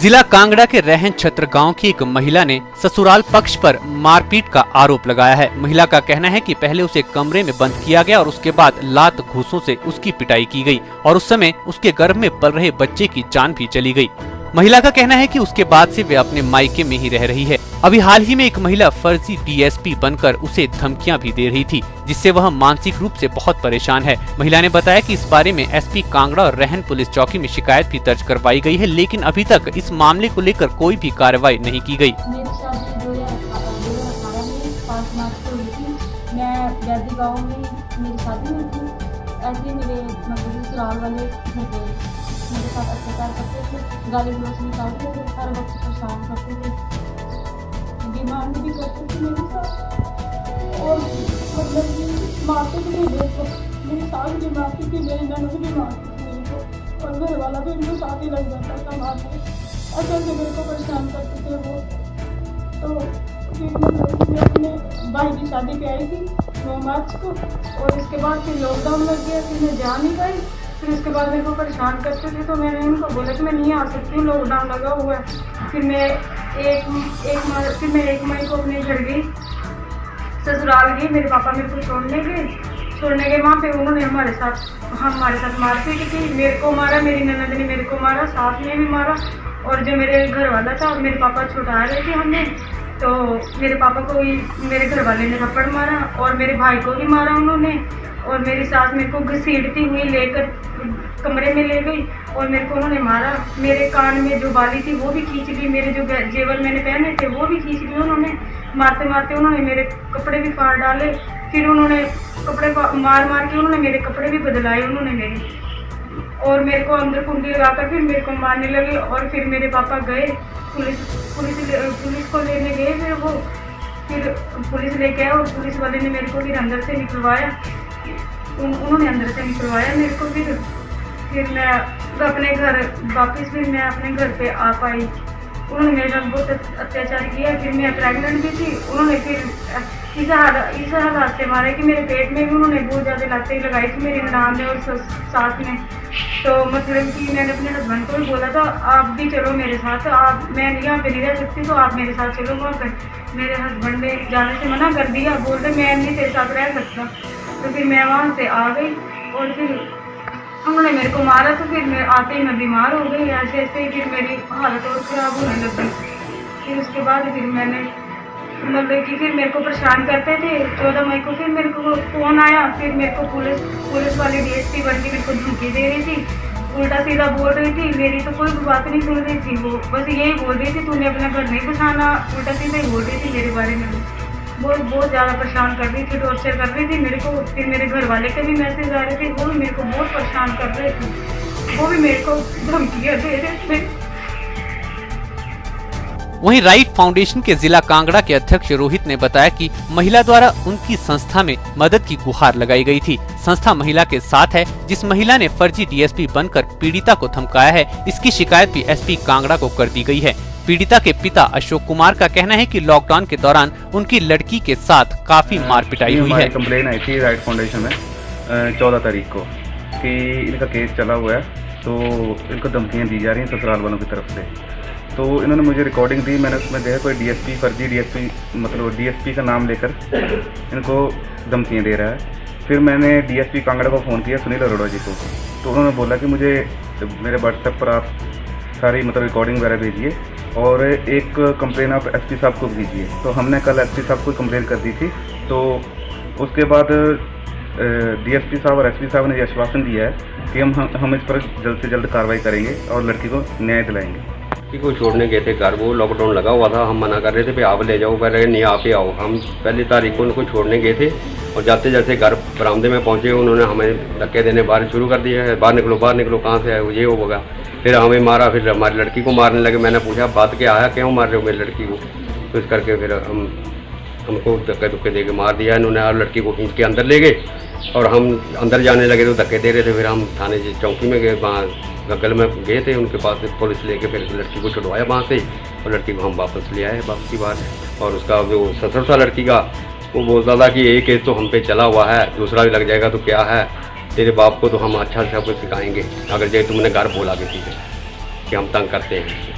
जिला कांगड़ा के रहन छत्र गांव की एक महिला ने ससुराल पक्ष पर मारपीट का आरोप लगाया है। महिला का कहना है कि पहले उसे कमरे में बंद किया गया और उसके बाद लात घूंसों से उसकी पिटाई की गई और उस समय उसके गर्भ में पल रहे बच्चे की जान भी चली गई। महिला का कहना है कि उसके बाद से वे अपने मायके में ही रह रही है। अभी हाल ही में एक महिला फर्जी डीएसपी बनकर उसे धमकियां भी दे रही थी, जिससे वह मानसिक रूप से बहुत परेशान है। महिला ने बताया कि इस बारे में एसपी कांगड़ा और रहन पुलिस चौकी में शिकायत भी दर्ज करवाई गई है, लेकिन अभी तक इस मामले को लेकर कोई भी कार्रवाई नहीं की गई। मेरी शादी 2018 में 5 मार्च को हुई थी। मैं वैदी गाँव में मेरी शादी हुई थी। ऐसे मेरे ससुराल वाले घर पे मेरे साथ अत्याचार करते थे, गाली गलौज निकालते थे, हर वक्त परेशान करते थे, डिमांड भी करते थे मेरे साथ और मतलब मारते भी नहीं देखो। मेरी सास भी मारती थी, मेरी ननद भी मारती थी मेरे को और घर वाला भी उनको साथ ही लग जाता था मारने। असल से मेरे को परेशान करते थे वो। तो फिर मतलब मैं अपने भाई की शादी पे आई थी 9 मार्च को और इसके बाद फिर लॉकडाउन लग गया, फिर मैं जा नहीं पाई। फिर उसके बाद मेरे को परेशान करते थे तो मैंने उनको बोला कि मैं नहीं आ सकती हूँ, लॉकडाउन लगा हुआ है। फिर मैं एक मई को अपने घर गई, ससुराल गई। मेरे पापा मेरे को छोड़ने गए वहाँ पे। उन्होंने हमारे साथ मारपीट की, मेरे को मारा, मेरी ननद ने मेरे को मारा, सास ने भी मारा और जो मेरे घर वाला था और मेरे पापा छुड़ा रहे थे हमें, तो मेरे पापा को ही मेरे घर वाले ने थप्पड़ मारा और मेरे भाई को भी मारा उन्होंने। और मेरी सास मेरे को घसीटती हुई लेकर कमरे में ले गई और मेरे को उन्होंने मारा। मेरे कान में जो बाली थी वो भी खींच ली, मेरे जो जेवर मैंने पहने थे वो भी खींच लिए उन्होंने। मारते मारते उन्होंने मेरे कपड़े भी फाड़ डाले। फिर उन्होंने कपड़े मार के उन्होंने मेरे कपड़े भी बदलाए उन्होंने मेरे, और मेरे को अंदर कुंडी लगाकर फिर मेरे को मारने लगे। और फिर मेरे पापा गए पुलिस को लेने गए। फिर पुलिस लेके आए और पुलिस वाले ने मेरे को फिर अंदर से निकलवाया। उन्होंने अंदर से निकलवाया मेरे को। फिर मैं अपने घर वापस मैं अपने घर पे आ पाई। उन्होंने मेरे साथ बहुत अत्याचार किया। फिर मैं प्रेग्नेंट भी थी। उन्होंने फिर इस हालात से मारा कि मेरे पेट में भी उन्होंने बहुत ज़्यादा लातें लगाई थी मेरी ननान ने और सास ने। तो मतलब कि मैंने अपने हस्बैंड को भी बोला था आप भी चलो मेरे साथ, मैं यहाँ पे नहीं रह सकती तो आप मेरे साथ चलो वहाँ पर। मेरे हस्बैंड ने जाने से मना कर दिया, बोल रहे मैं नहीं तेरे साथ रह सकता। तो फिर मैं वहाँ से आ गई और फिर उन्होंने मेरे को मारा। तो फिर मैं आते ही मैं बीमार हो गई। ऐसे फिर मेरी हालत और ख़राब होने लगी। फिर उसके बाद फिर मैंने मतलब कि फिर मेरे को परेशान करते थे। 14 मई को फिर मेरे को फ़ोन आया। फिर मेरे को पुलिस वाली डीएसपी बन के मेरे को धमकी दे रही थी, उल्टा सीधा बोल रही थी। मेरी तो कोई बात नहीं सुन रही थी, वो बस यही बोल रही थी तूने अपना घर नहीं बसाना, उल्टा सीधा ही बोल रही थी मेरे बारे में। बहुत ज़्यादा परेशान कर रही थी, टॉर्चर कर रही थी मेरे को। फिर मेरे घर वाले के भी मैसेज आ रहे थे, वो भी मेरे को बहुत परेशान कर रहे थे, वो भी मेरे को धमकियाँ दे रहे थे। वहीं राइट फाउंडेशन के जिला कांगड़ा के अध्यक्ष रोहित ने बताया कि महिला द्वारा उनकी संस्था में मदद की गुहार लगाई गई थी। संस्था महिला के साथ है। जिस महिला ने फर्जी डीएसपी बनकर पीड़िता को धमकाया है, इसकी शिकायत भी एसपी कांगड़ा को कर दी गई है। पीड़िता के पिता अशोक कुमार का कहना है कि लॉकडाउन के दौरान उनकी लड़की के साथ काफी मार पिटाई हुई है। कंप्लेन आई थी राइट फाउंडेशन में 14 तारीख को कि इनका केस चला हुआ है, तो इनको धमकियाँ दी जा रही हैं ससुराल वालों की तरफ से। तो इन्होंने मुझे रिकॉर्डिंग दी, मैंने उसमें देखा कोई डीएसपी फर्जी डीएसपी मतलब डीएसपी का नाम लेकर इनको धमकियाँ दे रहा है। फिर मैंने डीएसपी कांगड़ा को फ़ोन किया, सुनील अरोड़ा जी को। तो उन्होंने बोला कि मुझे मेरे व्हाट्सएप पर आप सारी मतलब रिकॉर्डिंग वगैरह भेजिए और एक कंप्लेन आप एसपी साहब को भेजिए। तो हमने कल एसपी साहब को कंप्लेन कर दी थी। तो उसके बाद डीएसपी साहब और एसपी साहब ने ये आश्वासन दिया है कि हम इस पर जल्द से जल्द कार्रवाई करेंगे और लड़की को न्याय दिलाएंगे। को छोड़ने गए थे घर, वो लॉकडाउन लगा हुआ था। हम मना कर रहे थे भाई आप ले जाओ, पहले नहीं आप ही आओ। हम पहली तारीख को उनको छोड़ने गए थे और जाते जाते घर बरामदे में पहुंचे, उन्होंने हमें धक्के देने बाहर शुरू कर दिया है, बाहर निकलो कहाँ से आए ये होगा। फिर हमें मारा, फिर हमारी लड़की को मारने लगे। मैंने पूछा बात क्या है, क्यों मार रहे हो मेरी लड़की को? तो इस करके फिर हमको धक्के दे के मार दिया इन्होंने और लड़की को खींच के अंदर ले गए और हम अंदर जाने लगे तो धक्के दे रहे थे। फिर हम थाने चौकी में गए, वहाँ गगल में गए थे उनके पास, पुलिस लेके फिर लड़की को छुड़वाया वहाँ से और लड़की को हम वापस ले आए वापसी बार। और उसका जो ससुर था लड़की का, वो बोलता था कि एक केस तो हम पे चला हुआ है, दूसरा भी लग जाएगा तो क्या है, तेरे बाप को तो हम अच्छा सब कुछ सिखाएंगे अगर जो तुमने घर बोला किसी से कि हम तंग करते हैं।